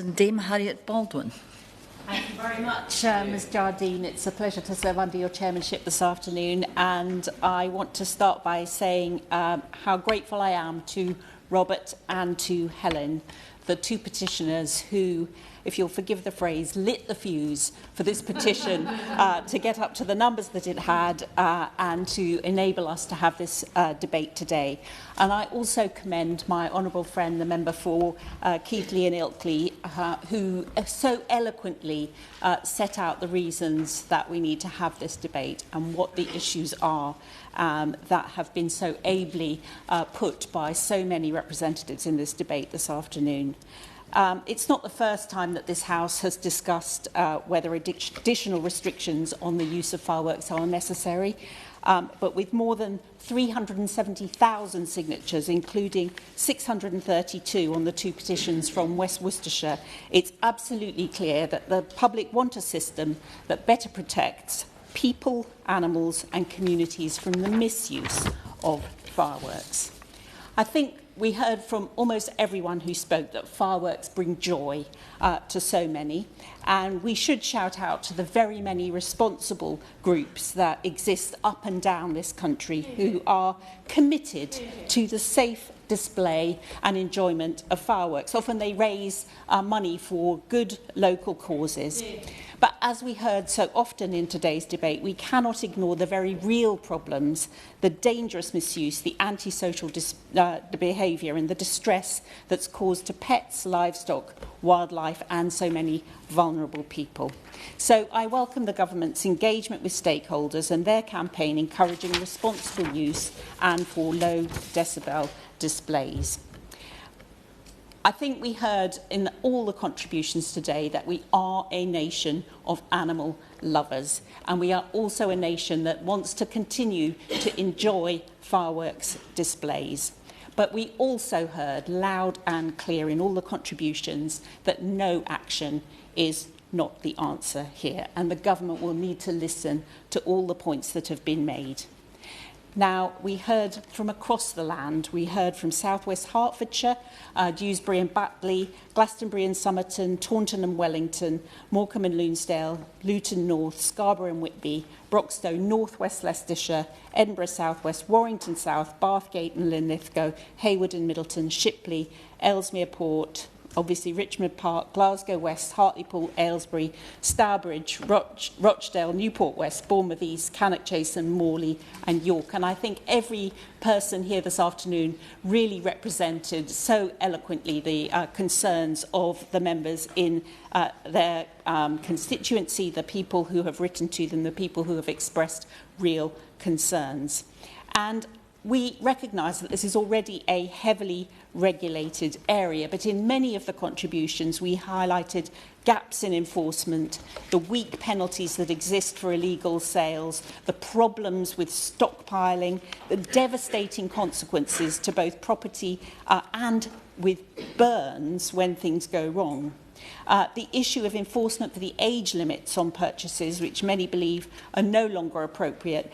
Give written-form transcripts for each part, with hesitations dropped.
Dame Harriett Baldwin. Thank you very much, Ms Jardine. It's a pleasure to serve under your chairmanship this afternoon, and I want to start by saying how grateful I am to Robert and to Helen, the two petitioners who, if you'll forgive the phrase, lit the fuse for this petition to get up to the numbers that it had and to enable us to have this debate today. And I also commend my honourable friend, the member for Keighley and Ilkley, who so eloquently set out the reasons that we need to have this debate and what the issues are that have been so ably put by so many representatives in this debate this afternoon. It's not the first time that this House has discussed whether additional restrictions on the use of fireworks are necessary, but with more than 370,000 signatures, including 632 on the two petitions from West Worcestershire, it's absolutely clear that the public want a system that better protects people, animals and communities from the misuse of fireworks. I think we heard from almost everyone who spoke that fireworks bring joy to so many, and we should shout out to the very many responsible groups that exist up and down this country who are committed to the safe display and enjoyment of fireworks. Often they raise money for good local causes. But as we heard so often in today's debate, we cannot ignore the very real problems, the dangerous misuse, the antisocial behaviour and the distress that's caused to pets, livestock, wildlife and so many vulnerable people. So I welcome the government's engagement with stakeholders and their campaign encouraging responsible use and for low decibel displays. I think we heard in all the contributions today that we are a nation of animal lovers, and we are also a nation that wants to continue to enjoy fireworks displays. But we also heard loud and clear in all the contributions that no action is not the answer here, and the government will need to listen to all the points that have been made. Now, we heard from across the land. We heard from South West Hertfordshire, Dewsbury and Batley, Glastonbury and Somerton, Taunton and Wellington, Morecambe and Lunesdale, Luton North, Scarborough and Whitby, Broxtowe, North West Leicestershire, Edinburgh South West, Warrington South, Bathgate and Linlithgow, Hayward and Middleton, Shipley, Ellesmere Port, obviously Richmond Park, Glasgow West, Hartlepool, Aylesbury, Stourbridge, Rochdale, Newport West, Bournemouth East, Cannock Chase and Morley and York. And I think every person here this afternoon really represented so eloquently the concerns of the members in their constituency, the people who have written to them, the people who have expressed real concerns. And we recognise that this is already a heavily regulated area, but in many of the contributions we highlighted gaps in enforcement, the weak penalties that exist for illegal sales, the problems with stockpiling, the devastating consequences to both property and with burns when things go wrong. The issue of enforcement for the age limits on purchases, which many believe are no longer appropriate,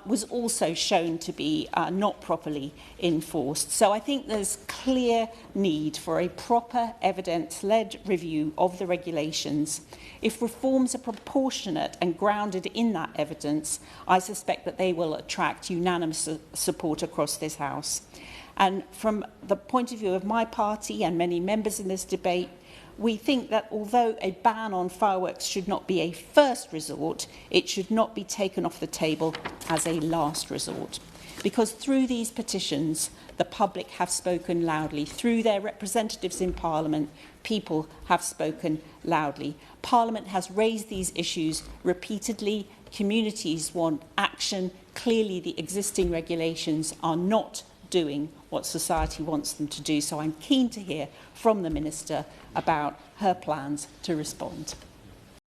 was also shown to be not properly enforced. So I think there's clear need for a proper evidence-led review of the regulations. If reforms are proportionate and grounded in that evidence, I suspect that they will attract unanimous support across this House. And from the point of view of my party and many members in this debate, we think that although a ban on fireworks should not be a first resort, it should not be taken off the table as a last resort. Because through these petitions, the public have spoken loudly. Through their representatives in Parliament, people have spoken loudly. Parliament has raised these issues repeatedly. Communities want action. Clearly, the existing regulations are not doing what society wants them to do. So I'm keen to hear from the Minister about her plans to respond.